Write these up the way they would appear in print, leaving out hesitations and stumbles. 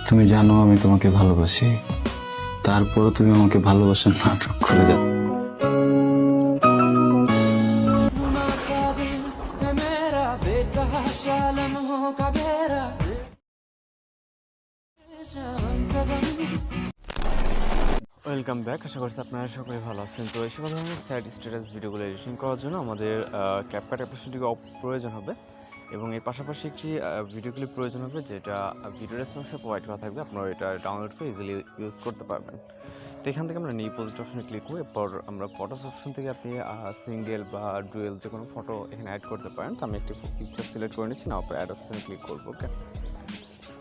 তুমি জানো আমি তোমাকে ভালোবাসি, তারপরও তুমি আমাকে ভালোবাসার নাটক করে যাচ্ছ। Welcome back. আশা করছি আপনারা সকলে ভালো আছেন। তো এই সকল ধরনের সাইড স্ট্যাটাস ভিডিওগুলো এডিটিং করার জন্য আমাদের ক্যাপকাট অ্যাপ্লিকেশনটিকে প্রয়োজন হবে এবং এর পাশাপাশি একটি ভিডিও ক্লিপ প্রয়োজন হবে, যেটা ভিডিও রেসপন্সে প্রোভাইড করা থাকবে। আপনারা এটা ডাউনলোড করে ইজিলি ইউজ করতে পারবেন। তো এখান থেকে আমরা নিউ প্রজেক্ট অপশনে ক্লিক করি, এরপর আমরা ফটোস অপশন থেকে আপনি সিঙ্গেল বা ডুয়েল যে কোনো ফটো এখানে অ্যাড করতে পারেন। তো আমি একটি পিকচার সিলেক্ট করে নিচ্ছি, না পরে অ্যাড অপশনে ক্লিক করবো। ওকে,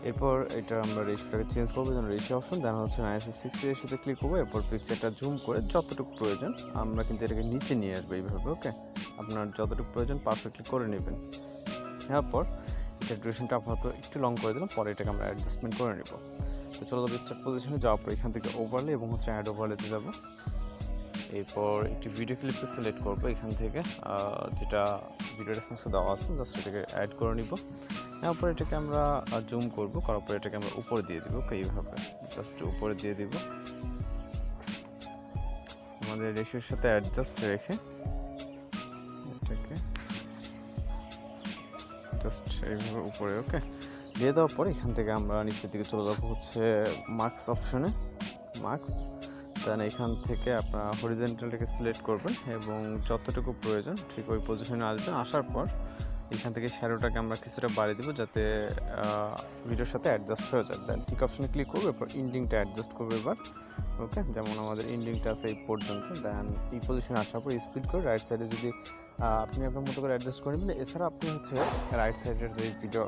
এরপর এটা আমরা রেশিওটাকে চেঞ্জ করবো, যেন রেশিও অপশন দেন হচ্ছে 9:60 রেশিওতে ক্লিক করবো। এরপর পিকচারটা জুম করে যতটুকু প্রয়োজন আমরা কিন্তু এটাকে নিচে নিয়ে আসবো এইভাবে। ওকে, আপনার যতটুকু প্রয়োজন পারফেক্টলি করে নেবেন। এরপর এটা ডিউরেশনটা আপাতত একটু লং করে দিলাম, পরে এটাকে আমরা অ্যাডজাস্টমেন্ট করে নেব। তো চলো যাবো স্টার্ট পজিশনে, যাওয়ার পর এখান থেকে ওভারলে এবং হচ্ছে অ্যাড ওভারলেতে যাবো। এরপর একটি ভিডিও ক্লিপকে সিলেক্ট করবো এখান থেকে, যেটা ভিডিও রেসপন্সে দেওয়া আছে, জাস্ট এটাকে অ্যাড করে নিব। এরপর এটাকে আমরা জুম করবো, করার পর এটাকে আমরা উপরে দিয়ে দিব। ওকে, এইভাবে জাস্ট উপরে দিয়ে দিব, আমাদের রেশিওর সাথে অ্যাডজাস্ট রেখে এটাকে জাস্ট এইভাবে উপরে। ওকে, দিয়ে দেওয়ার পর এখান থেকে আমরা নিচের দিকে চলে যাবো হচ্ছে মার্কস অপশনে। মার্কস দেন এখান থেকে আপনার হরিজেন্টালটাকে সিলেক্ট করবেন এবং যতটুকু প্রয়োজন ঠিক ওই পজিশনে আসবেন। আসার পর এখান থেকে শ্যাডোটাকে আমরা কিছুটা বাড়িয়ে দেবো যাতে ভিডিওর সাথে অ্যাডজাস্ট হয়ে যায়। দেন ঠিক অপশনে ক্লিক করবো, এরপর ইন্ডিংটা অ্যাডজাস্ট করবো এবার। ওকে, যেমন আমাদের ইন্ডিংটা আছে এই পর্যন্ত। দেন এই পজিশনে আসার পর স্পিড করে রাইট সাইডে যদি আপনি আপনার মতো করে অ্যাডজাস্ট করে নেবেন। এছাড়া আপনি হচ্ছে রাইট সাইডের যে ভিডিও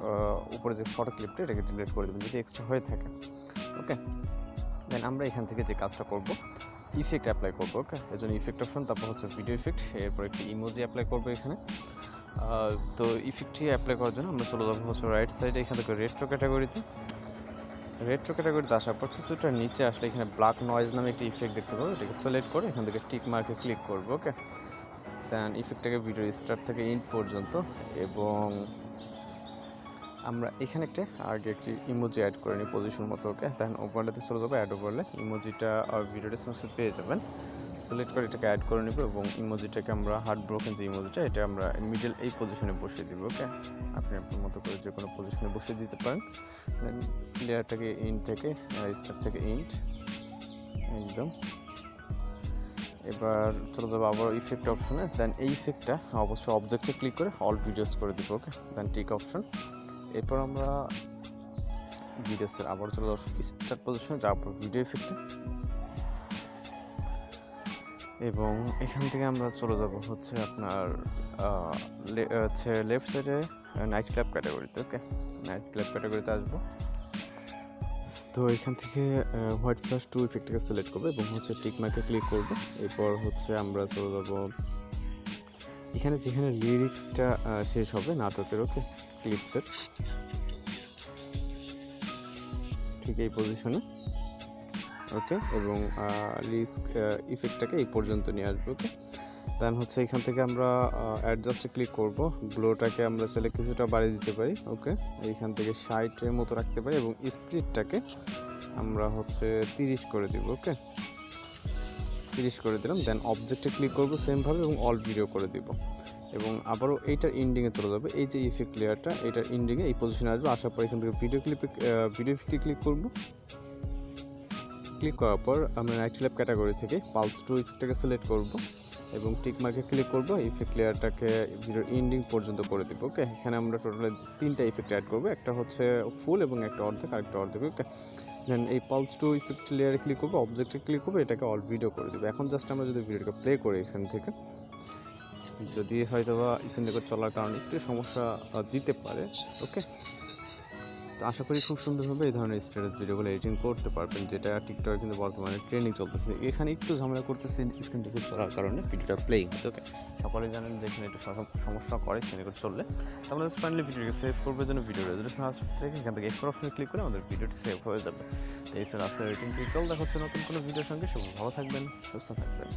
উপরে যে ফটো ক্লিপটা এটাকে ডিলিট করে দেবেন যদি এক্সট্রা হয়ে থাকে। ওকে, দেন আমরা এখান থেকে যে কাজটা করব, ইফেক্ট অ্যাপ্লাই করবো। ওকে, এর জন্য ইফেক্ট অপশন, তারপর হচ্ছে ভিডিও ইফেক্ট, এরপর একটি ইমোজি অ্যাপ্লাই করবো এখানে। তো ইফেক্টটি অ্যাপ্লাই করার জন্য আমরা চলে যাবো হচ্ছে রাইট সাইডে, এখান থেকে রেট্রো ক্যাটাগরিতে। রেট্রো ক্যাটাগরিতে আসার পর কিছুটা নিচে আসলে এখানে ব্ল্যাক নয়েজ নামে একটি ইফেক্ট দেখতে পাবো, এটাকে সিলেক্ট করে এখান থেকে টিক মার্কে ক্লিক করবো। ওকে, দেন ইফেক্টটাকে ভিডিও স্টার্ট থেকে এন্ড পর্যন্ত, এবং আমরা এখানে আগে একটি ইমোজি অ্যাড করে নিই পজিশন মতো। ওকে, দেন ওভারলেতে চলে যাবো, অ্যাড ওভারলে ইমোজিটা ভিডিও রেসপন্সে পেয়ে যাবেন। সিলেক্ট করে এটাকে অ্যাড করে নেব এবং ইমোজিটাকে আমরা হার্ট ব্রোকেন যে ইমোজিটা এটা আমরা মিডল এই পজিশনে বসিয়ে দিব। ওকে, আপনি আপনার মতো করে যে কোনো পজিশনে বসিয়ে দিতে পারেন। দেন লেয়ারটাকে ইন্ড থেকে স্টার্ট থেকে ইন্ড একদম। এবার চলে যাবো আবার ইফেক্ট অপশনে। দেন এই ইফেক্টটা অবশ্যই অবজেক্টে ক্লিক করে অল ভিডিওস করে দিব। ওকে, দেন টিক অপশন। এরপর আমরা ভিডিওসের আবার চলে যাবো স্টার্ট পজিশনে, যাওয়ার পর ভিডিও ইফেক্টে, এবং এখান থেকে আমরা চলে যাব হচ্ছে আপনার হচ্ছে লেফট সাইডে নাইট ক্লাব ক্যাটাগরিতে। ওকে, নাইট ক্লাব ক্যাটাগরিতে আসবো। তো এখান থেকে হোয়াইট ফ্ল্যাশ 2 ইফেক্টটাকে সিলেক্ট করবো এবং হচ্ছে টিক মার্কে ক্লিক করবো। এরপর হচ্ছে আমরা চলে যাব এখানে যেখানে লিরিক্সটা শেষ হবে নাটকের। ওকে, ক্লিপসের ঠিক এই পজিশনে। ওকে, এবং লিরিক্স ইফেক্টটাকে এই পর্যন্ত নিয়ে আসবো। ওকে, দেন হচ্ছে এখান থেকে আমরা অ্যাডজাস্টে ক্লিক করব, গ্লোটাকে আমরা চাইলে কিছুটা বাড়িয়ে দিতে পারি। ওকে, এইখান থেকে 60-এর মতো রাখতে পারি এবং স্পিডটাকে আমরা হচ্ছে 30 করে দিব। ওকে, 30 করে দিলাম। দেন অবজেক্টে ক্লিক করবো সেমভাবে এবং অল ভিডিও করে দিব, এবং আবারও এইটার ইন্ডিংয়ে চলে যাবে। এই যে ইফেক্ট লেয়ারটা এটার ইন্ডিংয়ে এই পজিশনে আসবে। আসার পর এখান থেকে ভিডিও ইফেক্টে ক্লিক করব। ক্লিক করার পর আমরা নাইট ক্লাব ক্যাটাগরি থেকে পালস 2 ইফেক্টটাকে সিলেক্ট করব এবং টিক মার্কে ক্লিক করব। ইফেক্ট লেয়ারটাকে ভিডিওর এন্ডিং পর্যন্ত করে দিব। ওকে, এখানে আমরা টোটালি 3টা ইফেক্ট অ্যাড করব, একটা হচ্ছে ফুল এবং একটা অর্ধেক, আরেকটা অর্ধেক। ওকে, দেন এই পালস 2 ইফেক্ট লেয়ারে ক্লিক করবো, অবজেক্টে ক্লিক করবো, এটাকে অল ভিডিও করে দেবো। এখন জাস্ট আমরা যদি ভিডিওটাকে প্লে করি এখান থেকে, যদি হয়তো বা স্ক্রিন চলার কারণে একটু সমস্যা দিতে পারে। ওকে, তো আশা করি খুব সুন্দরভাবে এই ধরনের স্ট্যাটাস ভিডিওগুলো এডিটিং করতে পারবেন, যেটা টিকটকে কিন্তু বর্তমানে ট্রেনিং চলতেছে। এখানে একটু ঝামেলা করতেছে স্ক্রিন রেকর্ড চলার কারণে ভিডিওটা প্লেইং হচ্ছে। ওকে, সকলে জানেন যে এখানে একটু সমস্যা করে স্ক্রিন রেকর্ড চললে। তো আমরা ফাইনালি ভিডিওকে সেভ করবার জন্য ভিডিও রেজুলেশন রেখে এখান থেকে এক্সপোর্ট অপশনে ক্লিক করে আমাদের ভিডিওটি সেভ হয়ে যাবে। তো এই ছিল আজকের এডিটিং টিউটোরিয়াল। দেখা হচ্ছে নতুন কোনো ভিডিওর সঙ্গে। সবাই ভালো থাকবেন, সুস্থ থাকবেন।